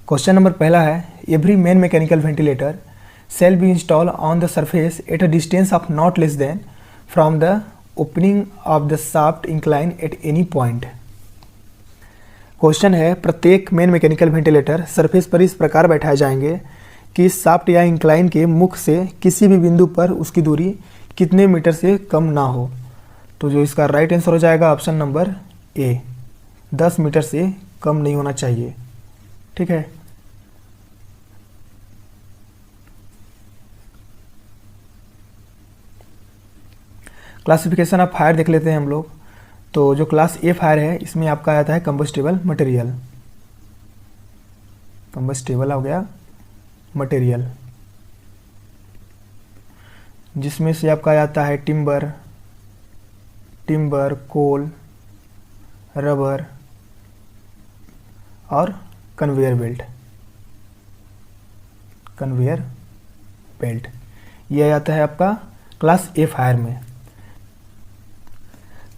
Question number पहला है, every main mechanical ventilator shall be installed on the surface at a distance of not less than from the opening of the shaft incline at any point। Question है, प्रत्येक main mechanical ventilator surface पर इस प्रकार बैठाए जाएंगे कि shaft या incline के मुख से किसी भी बिंदु पर उसकी दूरी कितने मीटर से कम ना हो। तो जो इसका राइट आंसर हो जाएगा ऑप्शन नंबर ए, 10 मीटर से कम नहीं होना चाहिए। ठीक है, क्लासिफिकेशन ऑफ फायर देख लेते हैं हम लोग। तो जो क्लास ए फायर है इसमें आपका आता है कंबस्टेबल मटेरियल, कंबस्टेबल हो गया मटेरियल, जिसमें से आपका आता है टिम्बर, कोल, रबर और कन्वेयर बेल्ट, ये आता है आपका क्लास ए फायर में।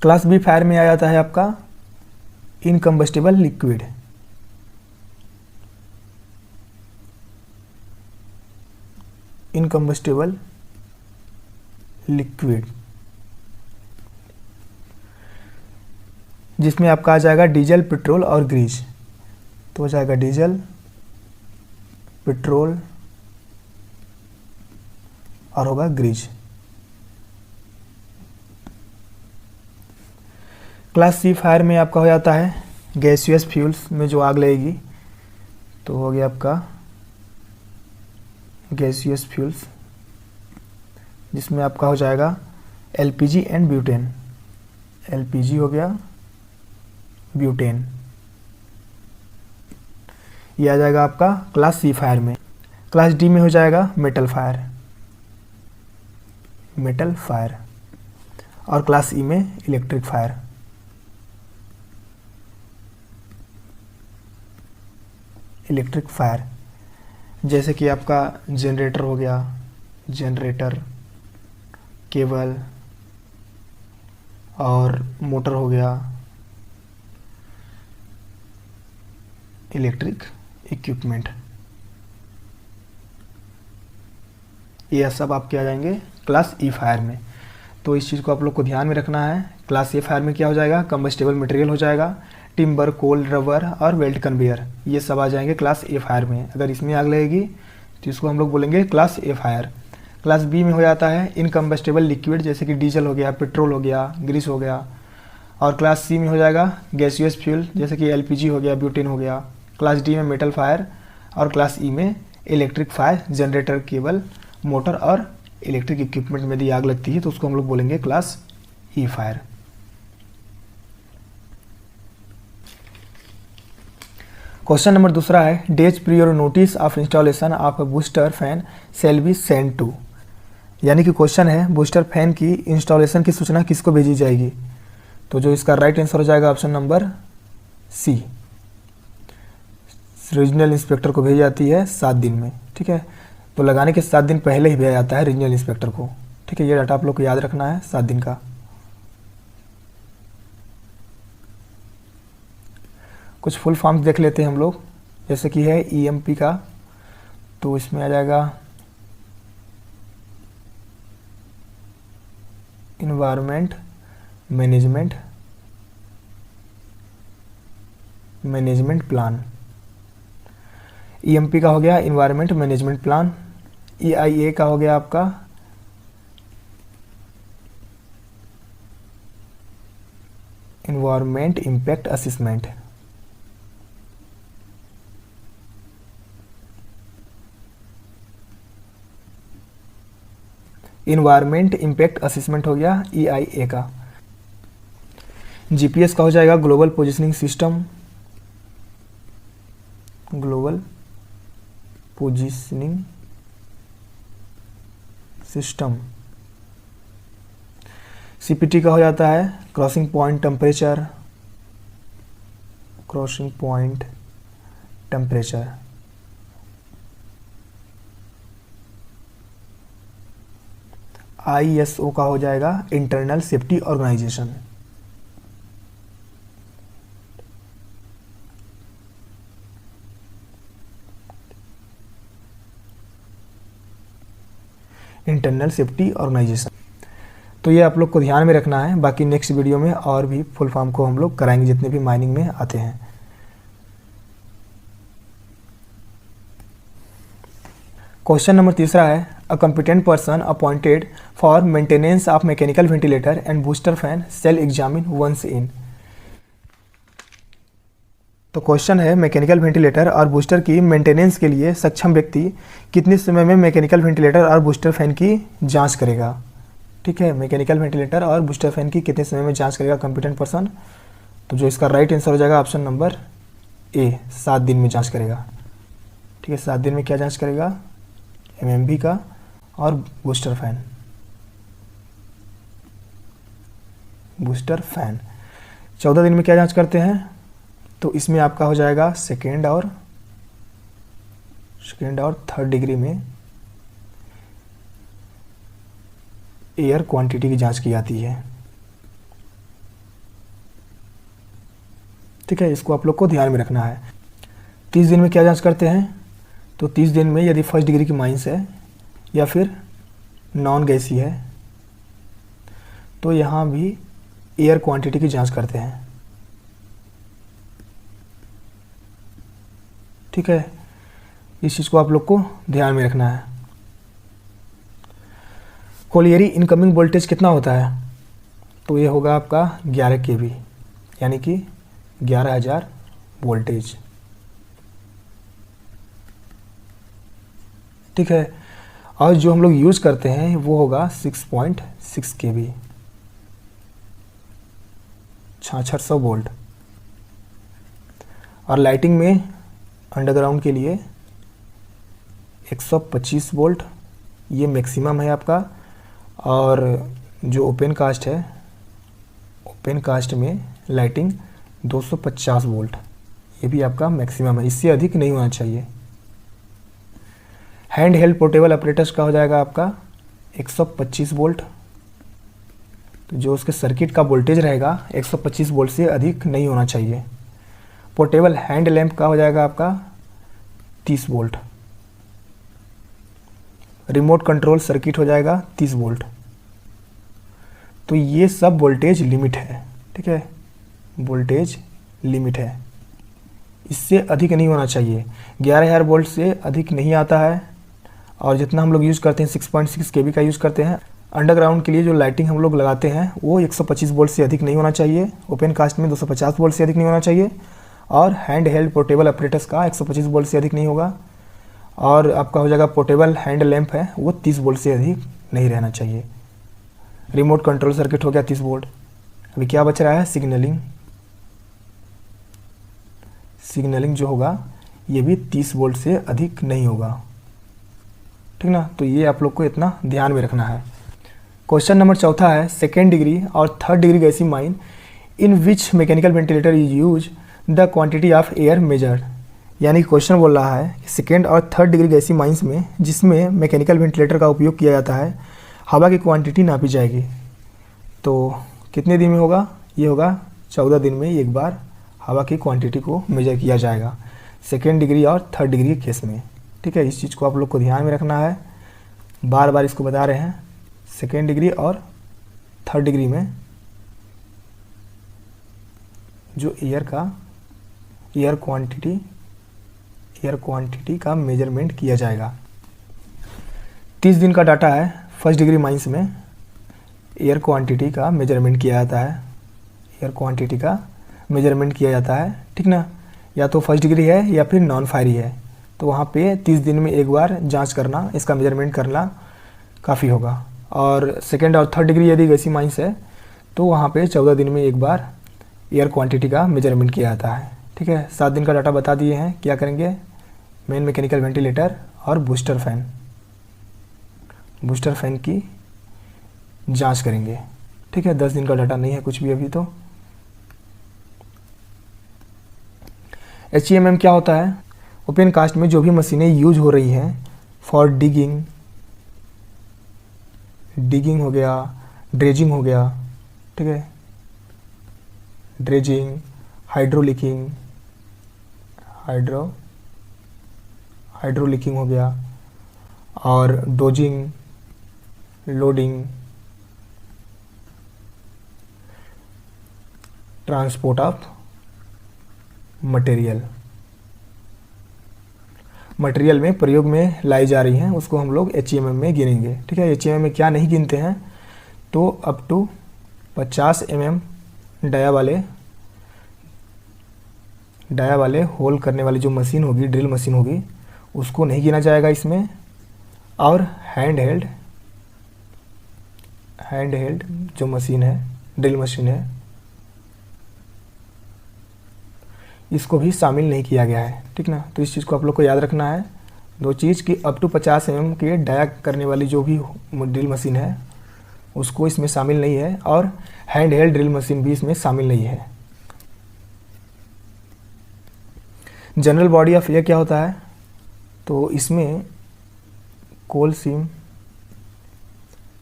क्लास बी फायर में आ जाता है आपका इनकम्बस्टिबल लिक्विड, जिसमें आपका आ जाएगा डीजल, पेट्रोल और ग्रीस। तो हो जाएगा डीजल, पेट्रोल और होगा ग्रीस। क्लास सी फायर में आपका हो जाता है गैसियस फ्यूल्स में जो आग लगेगी, तो हो गया आपका गैसियस फ्यूल्स, जिसमें आपका हो जाएगा एलपीजी एंड ब्यूटेन, एलपीजी हो गया ब्यूटेन, ये आ जाएगा आपका क्लास सी फायर में। क्लास डी में हो जाएगा मेटल फायर और क्लास ई में इलेक्ट्रिक फायर। जैसे कि आपका जनरेटर हो गया, केबल और मोटर हो गया, इलेक्ट्रिक इक्विपमेंट, ये सब आपके आ जाएंगे क्लास ई फायर में। तो इस चीज़ को आप लोग को ध्यान में रखना है। क्लास ए फायर में क्या हो जाएगा, कंबस्टेबल मटेरियल हो जाएगा, टिम्बर, कोल, रबर और वेल्ट कन्वेयर, ये सब आ जाएंगे क्लास ए फायर में। अगर इसमें आग लगेगी तो इसको हम लोग बोलेंगे class A fire. Class B में हो जाता है इनकम्बस्टेबल लिक्विड, जैसे कि डीजल हो गया, पेट्रोल हो गया, ग्रीस हो गया। और क्लास सी में हो जाएगा गैसियस फ्यूल, जैसे कि एलपीजी हो गया, ब्यूटेन हो गया। क्लास डी में मेटल फायर और क्लास ई में electric fire, generator, cable, motor और इलेक्ट्रिक इक्विपमेंट में यदि आग लगती है तो उसको हम लोग बोलेंगे class E fire. Question number दूसरा है, days prior notice of installation of booster fan shall be send to. यानी कि क्वेश्चन है, बूस्टर फैन की इंस्टॉलेशन की सूचना किसको भेजी जाएगी। तो जो इसका राइट आंसर हो जाएगा option number C, regional inspector को भेजी जाती है 7 दिन में। ठीक है, तो लगाने के 7 दिन पहले ही भेजा जाता है रीजनल इंस्पेक्टर को। ठीक है, ये डाटा आप लोग को याद रखना है, 7 दिन का। कुछ फुल फॉर्म्स देख लेते हैं हम लोग, जैसे कि है ईएमपी का, तो इसमें आ जाएगा इन्वायरमेंट मैनेजमेंट प्लान। ईएमपी का हो गया इन्वायरमेंट मैनेजमेंट प्लान। ईआईए का हो गया आपका environment impact assessment. Environment impact assessment हो गया ईआईए का। जीपीएस का हो जाएगा ग्लोबल पोजीशनिंग सिस्टम, सीपीटी का हो जाता है क्रॉसिंग पॉइंट टेम्परेचर। आईएसओ का हो जाएगा internal safety organisation. Internal safety organisation. तो ये आप लोग को ध्यान में रखना है। बाकी नेक्स्ट वीडियो में और भी फुल फॉर्म को हम लोग कराएंगे जितने भी माइनिंग में आते हैं। क्वेश्चन नंबर तीसरा है, a competent person appointed for maintenance of mechanical ventilator and booster fan shall examine once in. तो क्वेश्चन है, मैकेनिकल वेंटिलेटर और बूस्टर की मेंटेनेंस के लिए सक्षम व्यक्ति कितने समय में मैकेनिकल वेंटिलेटर और बूस्टर फैन की जांच करेगा। ठीक है, मैकेनिकल वेंटिलेटर और बूस्टर फैन की कितने समय में जांच करेगा कॉम्पिटेंट पर्सन। तो जो इसका राइट आंसर हो जाएगा ऑप्शन नंबर ए, 7 दिन में जांच करेगा। ठीक है, 7 दिन में क्या जांच करेगा, एमएमबी का और बूस्टर फैन। बूस्टर फैन 14 दिन में क्या जांच करते हैं, तो इसमें आपका हो जाएगा सेकेंड और थर्ड डिग्री में एयर क्वांटिटी की जांच की जाती है। ठीक है, इसको आप लोग को ध्यान में रखना है। 30 दिन में क्या जांच करते हैं, तो 30 दिन में यदि फर्स्ट डिग्री की माइंस है या फिर नॉन गैसी है तो यहाँ भी एयर क्वांटिटी की जांच करते हैं। ठीक है, इस चीज़ को आप लोग को ध्यान में रखना है। कोलियरी इनकमिंग वोल्टेज कितना होता है, तो ये होगा आपका 11 kV, यानी कि 11,000 वोल्टेज। ठीक है, और जो हम लोग यूज़ करते हैं वो होगा 6.6 kV, 6600 वोल्ट। और लाइटिंग में अंडरग्राउंड के लिए 125 वोल्ट ये मैक्सिमम है आपका। और जो ओपन कास्ट है, ओपन कास्ट में लाइटिंग 250 वोल्ट ये भी आपका मैक्सिमम है, इससे अधिक नहीं होना चाहिए। हैंड हेल्ड पोर्टेबल ऑपरेटर्स का हो जाएगा आपका 125 वोल्ट। तो जो उसके सर्किट का वोल्टेज रहेगा 125 वोल्ट से अधिक नहीं होना चाहिए। पोर्टेबल हैंड लैंप का हो जाएगा आपका 30 वोल्ट। रिमोट कंट्रोल सर्किट हो जाएगा 30 वोल्ट। तो ये सब वोल्टेज लिमिट है। ठीक है, वोल्टेज लिमिट है, इससे अधिक नहीं होना चाहिए। 11,000 वोल्ट से अधिक नहीं आता है। और जितना हम लोग यूज़ करते हैं 6.6 kV का यूज़ करते हैं। अंडरग्राउंड के लिए जो लाइटिंग हम लोग लगाते हैं वो 125 वोल्ट से अधिक नहीं होना चाहिए। ओपन कास्ट में 250 वोल्ट से अधिक नहीं होना चाहिए। और हैंड हेल्ड पोर्टेबल ऑपरेटर्स का 125 वोल्ट से अधिक नहीं होगा। और आपका हो जाएगा पोर्टेबल हैंड लैंप है वो 30 वोल्ट से अधिक नहीं रहना चाहिए। रिमोट कंट्रोल सर्किट हो गया 30 वोल्ट। अभी क्या बच रहा है, सिग्नलिंग। सिग्नलिंग जो होगा ये भी 30 वोल्ट से अधिक नहीं होगा। ठीक ना, तो ये आप लोग को इतना ध्यान में रखना है। क्वेश्चन नंबर चौथा है, सेकेंड डिग्री और third degree gassy mine in which mechanical ventilator is use the quantity of air measured. यानी क्वेश्चन बोल रहा है कि सेकेंड और थर्ड डिग्री गैसी माइंस में जिसमें मैकेनिकल वेंटिलेटर का उपयोग किया जाता है हवा की क्वांटिटी नापी जाएगी। तो कितने दिन में होगा, ये होगा 14 दिन में एक बार हवा की क्वांटिटी को मेजर किया जाएगा सेकेंड डिग्री और थर्ड डिग्री के केस में। ठीक है, इस चीज़ को आप लोग को ध्यान में रखना है। बार बार इसको बता रहे हैं, सेकेंड डिग्री और थर्ड डिग्री में जो एयर क्वांटिटी का मेजरमेंट किया जाएगा। 30 दिन का डाटा है। फर्स्ट डिग्री माइंस में एयर क्वांटिटी का मेजरमेंट किया जाता है। एयर क्वांटिटी का मेजरमेंट किया जाता है। ठीक ना, या तो फर्स्ट डिग्री है या फिर नॉन फायरी है, तो वहाँ पे 30 दिन में एक बार जांच करना, इसका मेजरमेंट करना काफ़ी होगा। और सेकेंड और थर्ड डिग्री यदि गैसी माइंस है तो वहाँ पे 14 दिन में एक बार एयर क्वांटिटी का मेजरमेंट किया जाता है। ठीक है, 7 दिन का डाटा बता दिए हैं। क्या करेंगे, मेन मैकेनिकल वेंटिलेटर और बूस्टर फैन की जांच करेंगे। ठीक है, 10 दिन का डाटा नहीं है कुछ भी अभी। तो HEMM क्या होता है, ओपन कास्ट में जो भी मशीनें यूज हो रही हैं फॉर डिगिंग हो गया, ड्रेजिंग हो गया। ठीक है, ड्रेजिंग, हाइड्रोलिकिंग हो गया, और dosing, loading, transport of material, material में प्रयोग में लाई जा रही हैं उसको हम लोग HMM में गिनेंगे। ठीक है, HMM में क्या नहीं गिनते हैं, तो अप टू 50 mm डाया वाले होल करने वाली जो मशीन होगी, ड्रिल मशीन होगी, उसको नहीं गिना जाएगा इसमें। और हैंड हेल्ड जो मशीन है, ड्रिल मशीन है, इसको भी शामिल नहीं किया गया है। ठीक ना, तो इस चीज़ को आप लोग को याद रखना है। दो चीज़ कि अप टू 50 mm के डाया करने वाली जो भी ड्रिल मशीन है उसको इसमें शामिल नहीं है, और हैंड हेल्ड ड्रिल मशीन भी इसमें शामिल नहीं है। जनरल बॉडी ऑफ एयर क्या होता है, तो इसमें कोल सीम,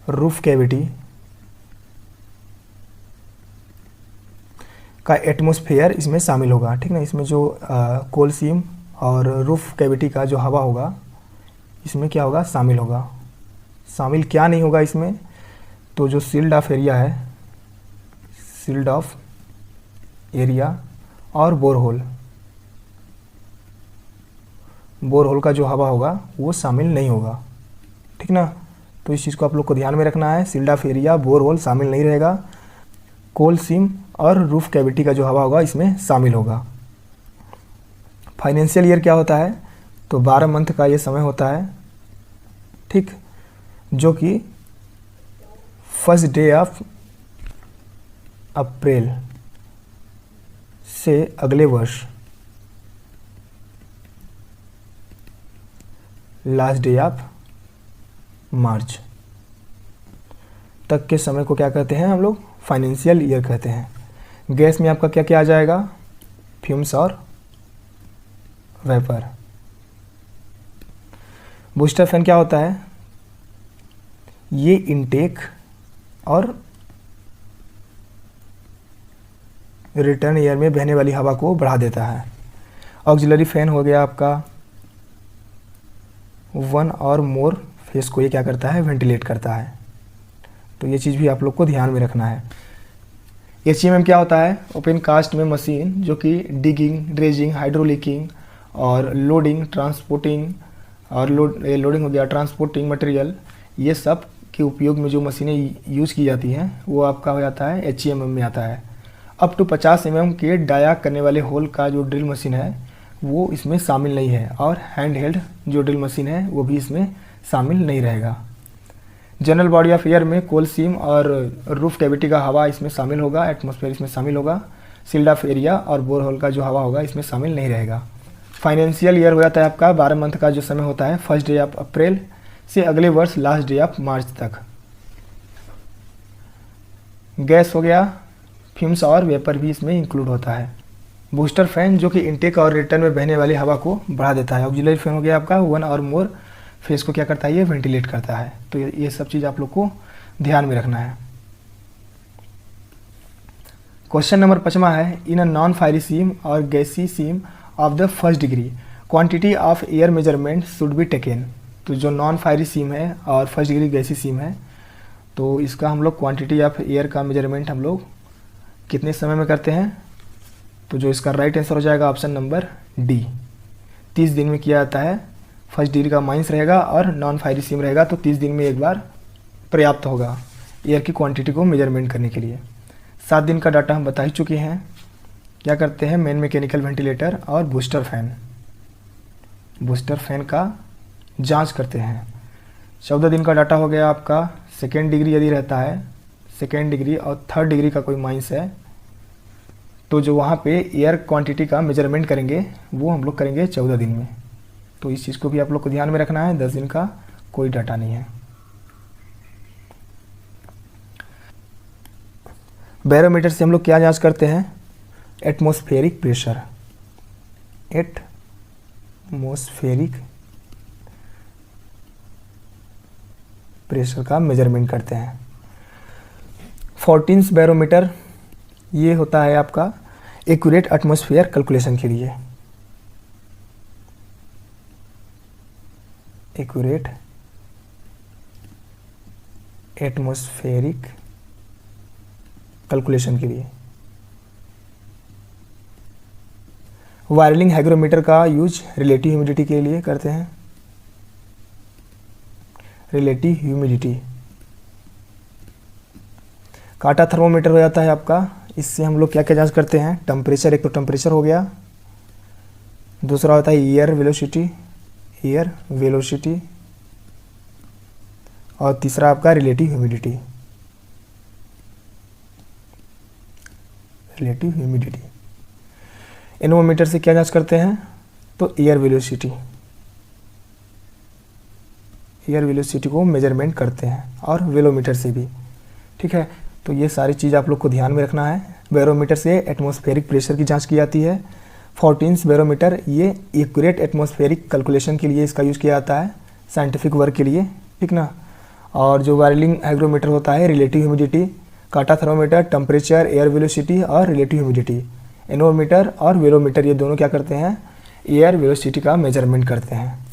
रूफ कैविटी का एटमॉस्फेयर इसमें शामिल होगा। ठीक ना, इसमें जो कोल सीम और रूफ कैविटी का जो हवा होगा इसमें क्या होगा, शामिल होगा। शामिल क्या नहीं होगा इसमें, तो जो सील्ड ऑफ एरिया है, सील्ड ऑफ एरिया और बोरहोल का जो हवा होगा वो शामिल नहीं होगा। ठीक ना, तो इस चीज़ को आप लोग को ध्यान में रखना है। सील्ड ऑफ एरिया, बोरहोल शामिल नहीं रहेगा। कोल सीम और रूफ कैविटी का जो हवा होगा इसमें शामिल होगा। फाइनेंशियल ईयर क्या होता है, तो 12 मंथ का ये समय होता है। ठीक, जो कि फर्स्ट डे ऑफ अप्रैल से अगले वर्ष लास्ट डे ऑफ मार्च तक के समय को क्या कहते हैं हम लोग, फाइनेंशियल ईयर कहते हैं। गैस में आपका क्या क्या आ जाएगा, फ्यूम्स और वेपर। बूस्टर फैन क्या होता है, ये इनटेक और रिटर्न एयर में बहने वाली हवा को बढ़ा देता है। ऑक्सिलरी फैन हो गया आपका, वन और मोर फेस को ये क्या करता है, वेंटिलेट करता है। तो ये चीज़ भी आप लोग को ध्यान में रखना है। HMM क्या होता है, ओपन कास्ट में मशीन जो कि डिगिंग, ड्रेजिंग, हाइड्रोलिकिंग और लोडिंग, ट्रांसपोर्टिंग और लोडिंग हो गया, ट्रांसपोर्टिंग मटेरियल, ये सब के उपयोग में जो मशीनें यूज़ की जाती हैं वो आपका हो जाता है HMM में आता है। अप टू 50 mm के डाया करने वाले होल का जो ड्रिल मशीन है वो इसमें शामिल नहीं है, और हैंड हेल्ड जो ड्रिल मशीन है वो भी इसमें शामिल नहीं रहेगा। जनरल बॉडी ऑफ एयर में कोल सीम और रूफ कैविटी का हवा इसमें शामिल होगा, एटमॉस्फेयर इसमें शामिल होगा। सील्ड ऑफ एरिया और बोरहोल का जो हवा होगा इसमें शामिल नहीं रहेगा। फाइनेंशियल ईयर हो जाता है आपका 12 मंथ का जो समय होता है, फर्स्ट डे ऑफ अप्रैल से अगले वर्ष लास्ट डे ऑफ मार्च तक। गैस हो गया, फ्यूम्स और वेपर भी इसमें इंक्लूड होता है। बूस्टर फैन जो कि इनटेक और रिटर्न में बहने वाली हवा को बढ़ा देता है। ऑक्सिलरी फैन हो गया आपका, वन और मोर फेस को क्या करता है, ये वेंटिलेट करता है। तो ये सब चीज़ आप लोग को ध्यान में रखना है। क्वेश्चन नंबर 5 है, इन अ नॉन फायरी सीम और gassy seam of the first degree quantity of air measurement should be taken. तो जो नॉन फायरी सीम है और फर्स्ट डिग्री गैसी सीम है, तो इसका हम लोग क्वांटिटी ऑफ एयर का मेजरमेंट हम लोग कितने समय में करते हैं, तो जो इसका राइट आंसर हो जाएगा ऑप्शन नंबर डी, 30 दिन में किया जाता है। फर्स्ट डिग्री का माइनस रहेगा और नॉन फायरी सीम रहेगा, तो 30 दिन में एक बार पर्याप्त होगा एयर की क्वांटिटी को मेजरमेंट करने के लिए। 7 दिन का डाटा हम बता ही चुके हैं। क्या करते हैं, मेन मैकेनिकल वेंटिलेटर और बूस्टर फैन का जांच करते हैं। 14 दिन का डाटा हो गया आपका। सेकेंड डिग्री यदि रहता है, सेकेंड डिग्री और थर्ड डिग्री का कोई माइनस है, तो जो वहाँ पे एयर क्वांटिटी का मेजरमेंट करेंगे वो हम लोग करेंगे 14 दिन में। तो इस चीज़ को भी आप लोग को ध्यान में रखना है। 10 दिन का कोई डाटा नहीं है। बैरोमीटर से हम लोग क्या जांच करते हैं, एटमॉस्फेरिक प्रेशर, एटमॉस्फेरिक प्रेशर का मेजरमेंट करते हैं। 14 बैरोमीटर ये होता है आपका एक्यूरेट एटमॉस्फेयर कैलकुलेशन के लिए। एक्यूरेट एटमॉस्फेरिक कैलकुलेशन के लिए। वायरलिंग हाइग्रोमीटर का यूज रिलेटिव ह्यूमिडिटी के लिए करते हैं। Relative humidity. काटा थर्मोमीटर हो जाता है आपका, इससे हम लोग क्या क्या जांच करते हैं, टेम्परेचर, एक तो टेम्परेचर हो गया, दूसरा होता है एयर वेलोसिटी, एयर वेलोसिटी, और तीसरा आपका relative humidity, relative humidity. Nanometre से क्या जांच करते हैं, तो एयर वेलोसिटी, एयर वेलोसिटी को मेजरमेंट करते हैं, और वेलोमीटर से भी। ठीक है, तो ये सारी चीज़ आप लोग को ध्यान में रखना है। बैरोमीटर से एटमॉस्फेरिक प्रेशर की जांच की जाती है। 14 बैरोमीटर, ये एक्यूरेट एटमॉस्फेरिक कैलकुलेशन के लिए इसका यूज़ किया जाता है, साइंटिफिक वर्क के लिए। ठीक ना। और जो वायरलिंग हाइग्रोमीटर होता है रिलेटिव ह्यूमिडिटी, काटा थर्मोमीटर टेम्परेचर, एयर वेलोसिटी और रिलेटिव ह्यूमिडिटी। एनोमीटर और वेलोमीटर ये दोनों क्या करते हैं, एयर वेलोसिटी का मेजरमेंट करते हैं।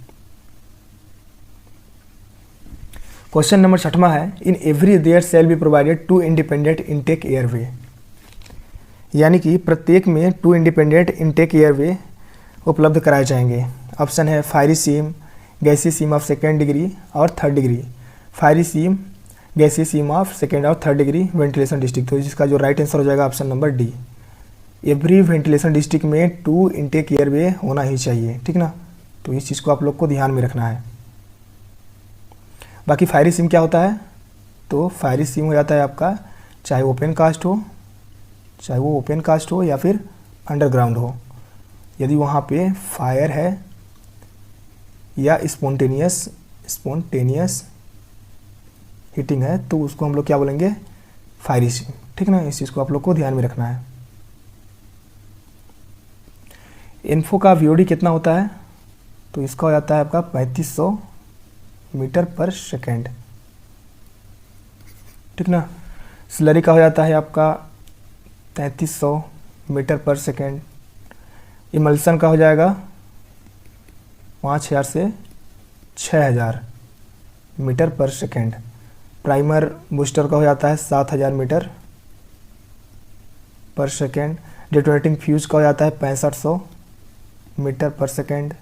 क्वेश्चन नंबर 6वां है, in every there shall be provided 2 independent intake airway. यानी कि प्रत्येक में 2 इंडिपेंडेंट इनटेक एयरवे उपलब्ध कराए जाएंगे। ऑप्शन है fiery seam, gassy seam of 2nd degree और 3rd degree. Fiery seam, gassy seam of 2nd और 3rd डिग्री वेंटिलेशन डिस्ट्रिक्ट। तो जिसका जो राइट आंसर हो जाएगा option number D. Every ventilation district में 2 इनटेक एयरवे होना ही चाहिए। ठीक ना, तो इस चीज़ को आप लोग को ध्यान में रखना है। बाकी फायरी सीम क्या होता है, तो फायरी सीम हो जाता है आपका, चाहे ओपन कास्ट हो, चाहे वो ओपन कास्ट हो या फिर अंडरग्राउंड हो, यदि वहाँ पे फायर है या स्पॉन्टेनियस हीटिंग है तो उसको हम लोग क्या बोलेंगे, फायरी सीम। ठीक ना, इस चीज़ को आप लोग को ध्यान में रखना है। इन्फो का वीओडी कितना होता है, तो इसका हो जाता है आपका 3500 मीटर पर सेकेंड। ठीक ना। स्लरी का हो जाता है आपका 3300 मीटर पर सेकेंड। इमल्सन का हो जाएगा 5000 से 6000 मीटर पर सेकेंड। प्राइमर बूस्टर का हो जाता है 7000 मीटर पर सेकेंड। डेटोनेटिंग फ्यूज का हो जाता है 6500 मीटर पर सेकेंड।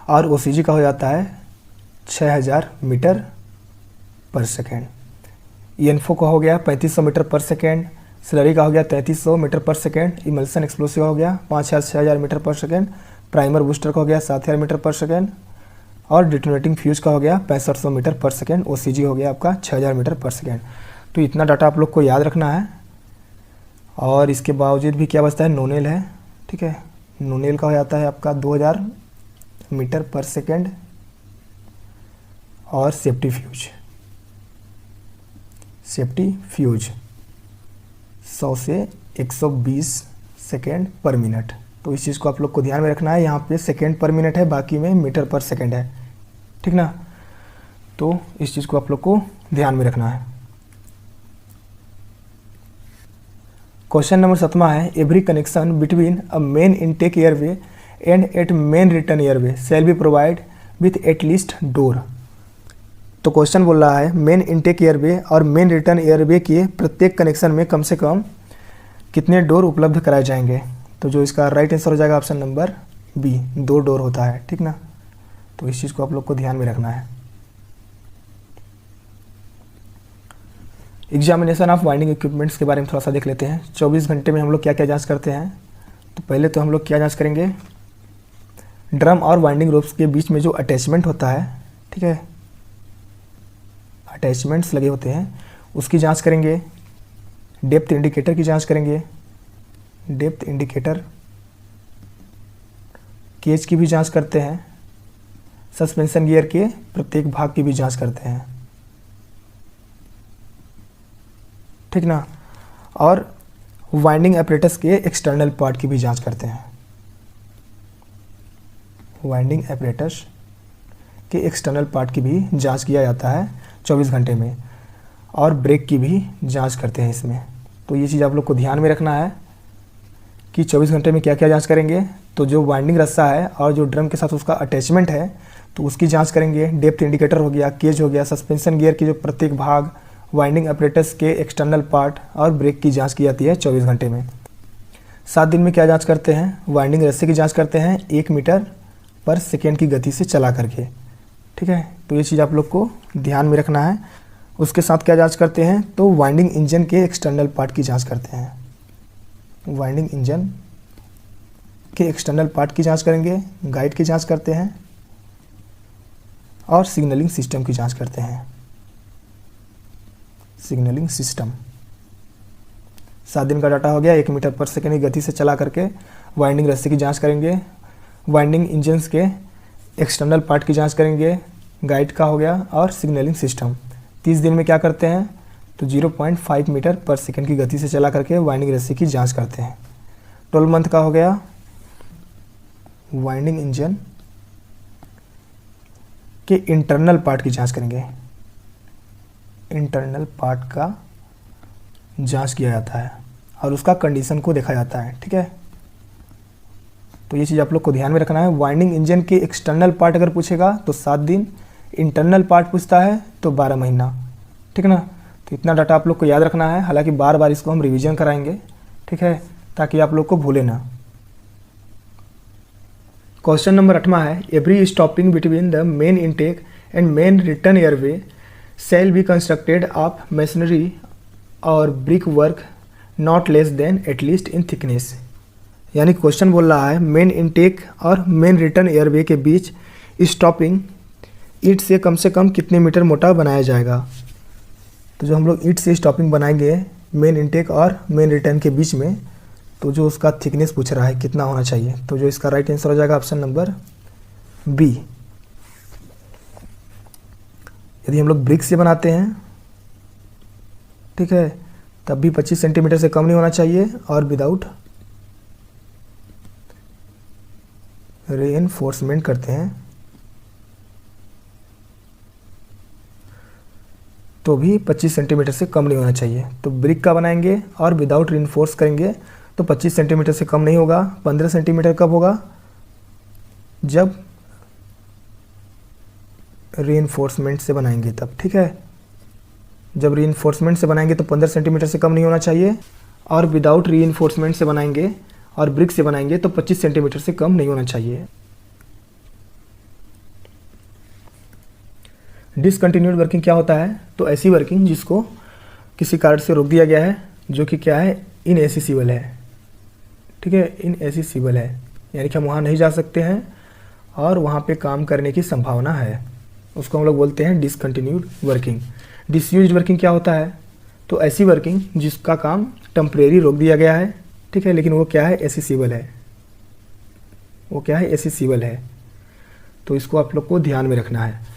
और ओसीजी का हो जाता है 6000 मीटर पर सेकेंड। इन्फो का हो गया 3500 मीटर पर सेकेंड। स्लरी का हो गया 3300 मीटर पर सेकेंड। इमल्सन एक्सप्लोसिव हो गया 5000 से 6000 मीटर पर सेकेंड। प्राइमर बूस्टर का हो गया 7000 मीटर पर सेकेंड। और डिटोनेटिंग फ्यूज का हो गया 6500 मीटर पर सेकेंड। ओसीजी हो गया आपका 6000 मीटर पर सेकेंड। तो इतना डाटा आप लोग को याद रखना है। और इसके बावजूद भी क्या बचता है, नोनेल है। ठीक है, नोनेल का हो जाता है आपका 2000 मीटर पर सेकेंड। और सेफ्टी फ्यूज 100 से 120 सेकेंड पर मिनट। तो इस चीज़ को आप लोग को ध्यान में रखना है। यहाँ पे सेकेंड पर मिनट है, बाकी में मीटर पर सेकेंड है। ठीक ना, तो इस चीज़ को आप लोग को ध्यान में रखना है। क्वेश्चन नंबर 7वां है, every connection between a main intake airway and at main return airway shall be provide with at least door. तो क्वेश्चन बोल रहा है मेन इनटेक एयरवे और मेन रिटर्न एयरवे के प्रत्येक कनेक्शन में कम से कम कितने डोर उपलब्ध कराए जाएंगे। तो जो इसका राइट आंसर हो जाएगा ऑप्शन नंबर बी, 2 डोर होता है। ठीक ना, तो इस चीज़ को आप लोग को ध्यान में रखना है। एग्जामिनेशन ऑफ वाइंडिंग इक्विपमेंट्स के बारे में थोड़ा सा देख लेते हैं। 24 घंटे में हम लोग क्या क्या जांच करते हैं। तो पहले तो हम लोग क्या जांच करेंगे, ड्रम और वाइंडिंग रोप्स के बीच में जो अटैचमेंट होता है, ठीक है, अटैचमेंट्स लगे होते हैं, उसकी जांच करेंगे। डेप्थ इंडिकेटर की जांच करेंगे, डेप्थ इंडिकेटर। केज की भी जांच करते हैं। सस्पेंशन गियर के प्रत्येक भाग की भी जांच करते हैं। ठीक ना, और वाइंडिंग एपरेटस के एक्सटर्नल पार्ट की भी जांच करते हैं। वाइंडिंग एपरेटस के एक्सटर्नल पार्ट की भी जांच किया जाता है 24 घंटे में। और ब्रेक की भी जांच करते हैं इसमें। तो ये चीज़ आप लोग को ध्यान में रखना है। कि 24 घंटे में क्या क्या जांच करेंगे। तो जो वाइंडिंग रस्सा है और जो ड्रम के साथ उसका अटैचमेंट है तो उसकी जांच करेंगे। डेप्थ इंडिकेटर हो गया, केज हो गया, सस्पेंशन गियर की जो प्रत्येक भाग, वाइंडिंग अपरेटस के एक्सटर्नल पार्ट और ब्रेक की जांच की जाती है 24 घंटे में। 7 दिन में क्या जांच करते हैं, वाइंडिंग रस्से की जांच करते हैं 1 मीटर पर सेकेंड की गति से चला करके। ठीक है, तो ये चीज़ आप लोग को ध्यान में रखना है। उसके साथ क्या जांच करते हैं, तो वाइंडिंग इंजन के एक्सटर्नल पार्ट की जांच करते हैं। वाइंडिंग इंजन के एक्सटर्नल पार्ट की जांच करेंगे, गाइड की जांच करते हैं और सिग्नलिंग सिस्टम की जांच करते हैं। सिग्नलिंग सिस्टम 7 दिन का डाटा हो गया। 1 मीटर पर सेकेंड की गति से चला करके वाइंडिंग रस्से की जांच करेंगे, वाइंडिंग इंजन्स के एक्सटर्नल पार्ट की जांच करेंगे, गाइड का हो गया और सिग्नलिंग सिस्टम। 30 दिन में क्या करते हैं, तो 0.5 मीटर पर सेकेंड की गति से चला करके वाइंडिंग रस्से की जांच करते हैं। 12 मंथ का हो गया, वाइंडिंग इंजन के इंटरनल पार्ट की जांच करेंगे। इंटरनल पार्ट का जांच किया जाता है और उसका कंडीशन को देखा जाता है। ठीक है, तो ये चीज़ आप लोग को ध्यान में रखना है। वाइंडिंग इंजन के एक्सटर्नल पार्ट अगर पूछेगा तो 7 दिन, इंटरनल पार्ट पूछता है तो 12 महीना। ठीक है ना, तो इतना डाटा आप लोग को याद रखना है। हालांकि बार बार इसको हम रिवीजन कराएंगे, ठीक है, ताकि आप लोग को भूले ना। क्वेश्चन नंबर 8वां है, every stopping between the main intake and main return airway shall be constructed of machinery और brick work not less than at least in thickness. यानी क्वेश्चन बोल रहा है मेन इनटेक और मेन रिटर्न एयरवे के बीच स्टॉपिंग ईंट से कम कितने मीटर मोटा बनाया जाएगा। तो जो हम लोग ईंट से स्टॉपिंग बनाएंगे मेन इनटेक और मेन रिटर्न के बीच में, तो जो उसका थिकनेस पूछ रहा है कितना होना चाहिए, तो जो इसका राइट आंसर हो जाएगा ऑप्शन नंबर बी। यदि हम लोग ब्रिक से बनाते हैं, ठीक है, तब भी 25 सेंटीमीटर से कम नहीं होना चाहिए और विदाउट रीइंफोर्समेंट करते हैं तो भी 25 सेंटीमीटर से कम नहीं होना चाहिए। तो ब्रिक का बनाएंगे और विदाउट रीइंफोर्स करेंगे तो 25 सेंटीमीटर से कम नहीं होगा। 15 सेंटीमीटर कब होगा, जब रीइंफोर्समेंट से बनाएंगे तब। ठीक है, जब रीइंफोर्समेंट से बनाएंगे तो 15 सेंटीमीटर से कम नहीं होना चाहिए और विदाउट रीइंफोर्समेंट से बनाएंगे और ब्रिक से बनाएंगे तो 25 सेंटीमीटर से कम नहीं होना चाहिए। डिसकंटिन्यूड वर्किंग क्या होता है, तो ऐसी वर्किंग जिसको किसी कारण से रोक दिया गया है, जो कि क्या है, इनएसेसिबल है। ठीक है, इनएसेसिबल है, यानी कि हम वहाँ नहीं जा सकते हैं और वहाँ पे काम करने की संभावना है, उसको हम लोग बोलते हैं डिसकंटिन्यूड वर्किंग। डिसयूज्ड वर्किंग क्या होता है, तो ऐसी वर्किंग जिसका काम टेम्परेरी रोक दिया गया है, ठीक है, लेकिन वो क्या है, एसेसिबल है, वो क्या है, एसेसिबल है। तो इसको आप लोग को ध्यान में रखना है।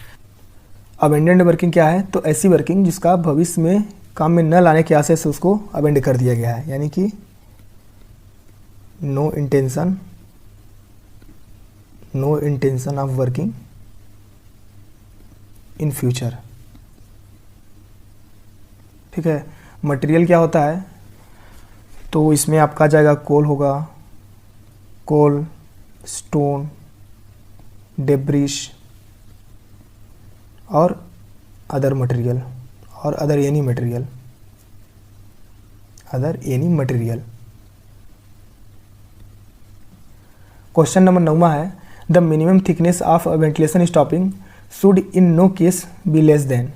अबेंडेंड वर्किंग क्या है, तो ऐसी वर्किंग जिसका भविष्य में काम में न लाने के आशय से उसको अबेंड कर दिया गया है, यानी कि no intention of working in future. ठीक है, मटेरियल क्या होता है, तो इसमें आपका आ जाएगा कोल होगा, कोल, स्टोन, डेब्रिश और अदर मटेरियल और other any material. Question number 9वां है, the minimum thickness of a ventilation stopping should in no case be less than.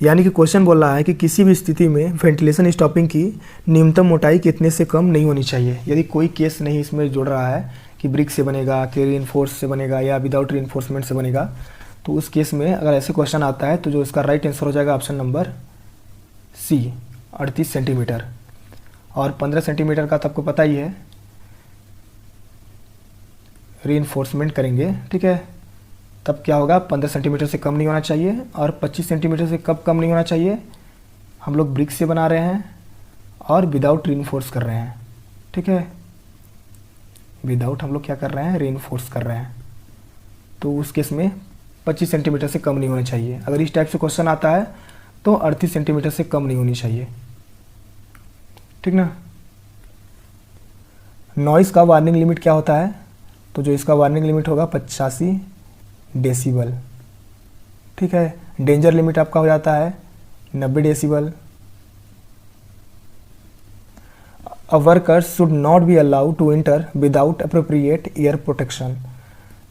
यानी कि क्वेश्चन बोल रहा है कि किसी भी स्थिति में वेंटिलेशन स्टॉपिंग की न्यूनतम मोटाई कितने से कम नहीं होनी चाहिए। यदि कोई केस नहीं इसमें जुड़ रहा है कि ब्रिक से बनेगा, कि रीइंफोर्स से बनेगा या विदाउट रीइंफोर्समेंट से बनेगा, तो उस केस में अगर ऐसे क्वेश्चन आता है तो जो इसका राइट आंसर हो जाएगा ऑप्शन नंबर सी, 38 सेंटीमीटर। और 15 सेंटीमीटर का तो आपको पता ही है, रीइंफोर्समेंट करेंगे, ठीक है, तब क्या होगा, 15 सेंटीमीटर से कम नहीं होना चाहिए। और 25 सेंटीमीटर से कब कम नहीं होना चाहिए, हम लोग ब्रिक से बना रहे हैं और विदाउट रीइंफोर्स कर रहे हैं। ठीक है, विदाउट हम लोग क्या कर रहे हैं, रीइंफोर्स कर रहे हैं, तो उस केस में 25 सेंटीमीटर से कम नहीं होना चाहिए। अगर इस टाइप से क्वेश्चन आता है तो 38 सेंटीमीटर से कम नहीं होनी चाहिए। ठीक ना, नॉइज़ का वार्निंग लिमिट क्या होता है, तो जो इसका वार्निंग लिमिट होगा 85 डेसिबल। ठीक है, डेंजर लिमिट आपका हो जाता है 90 decibel. A worker should not be allowed to enter without appropriate air protection,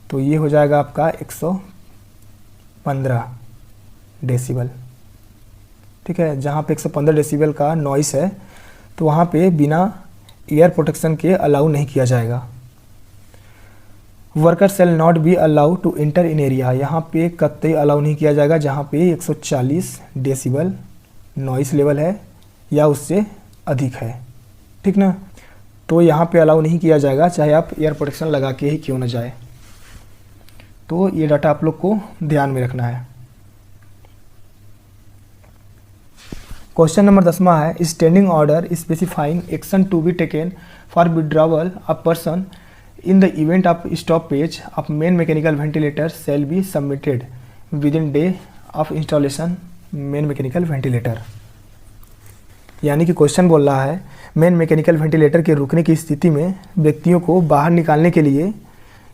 तो ये हो जाएगा आपका 115 डेसिबल। ठीक है, जहाँ पे 115 डेसिबल का नॉइस है तो वहाँ पे बिना एयर प्रोटेक्शन के अलाउ नहीं किया जाएगा। Worker shall not be allow to enter in area, यहाँ पे कतई अलाउ नहीं किया जाएगा जहाँ पे 140 डेसिबल नॉइस लेवल है या उससे अधिक है। ठीक ना, तो यहाँ पे अलाउ नहीं किया जाएगा चाहे आप एयर प्रोटेक्शन लगा के ही क्यों ना जाए। तो ये डाटा आप लोग को ध्यान में रखना है। क्वेश्चन नंबर 10वां है, standing order specifying action to be taken for withdrawal a person in the event of stoppage of main mechanical ventilator shall be submitted within day of installation main mechanical ventilator. यानी कि question बोल रहा है main mechanical ventilator के रुकने की स्थिति में व्यक्तियों को बाहर निकालने के लिए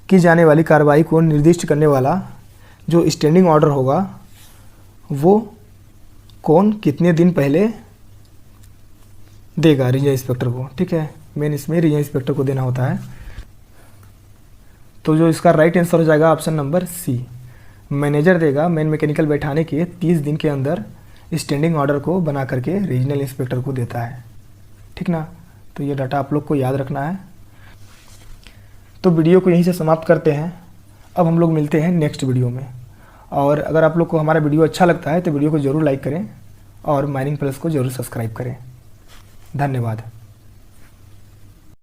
की जाने वाली कार्रवाई को निर्दिष्ट करने वाला जो स्टैंडिंग ऑर्डर होगा वो कौन कितने दिन पहले देगा रीजनल इंस्पेक्टर को। ठीक है, मेन इसमें रीजनल इंस्पेक्टर को देना होता है। तो जो इसका राइट आंसर हो जाएगा ऑप्शन नंबर सी, मैनेजर देगा मेन मैकेनिकल बैठाने के 30 दिन के अंदर स्टैंडिंग ऑर्डर को बना करके रीजनल इंस्पेक्टर को देता है। ठीक ना, तो ये डाटा आप लोग को याद रखना है। तो वीडियो को यहीं से समाप्त करते हैं। अब हम लोग मिलते हैं नेक्स्ट वीडियो में। और अगर आप लोग को हमारा वीडियो अच्छा लगता है तो वीडियो को ज़रूर लाइक करें और माइनिंग प्लस को ज़रूर सब्सक्राइब करें। धन्यवाद।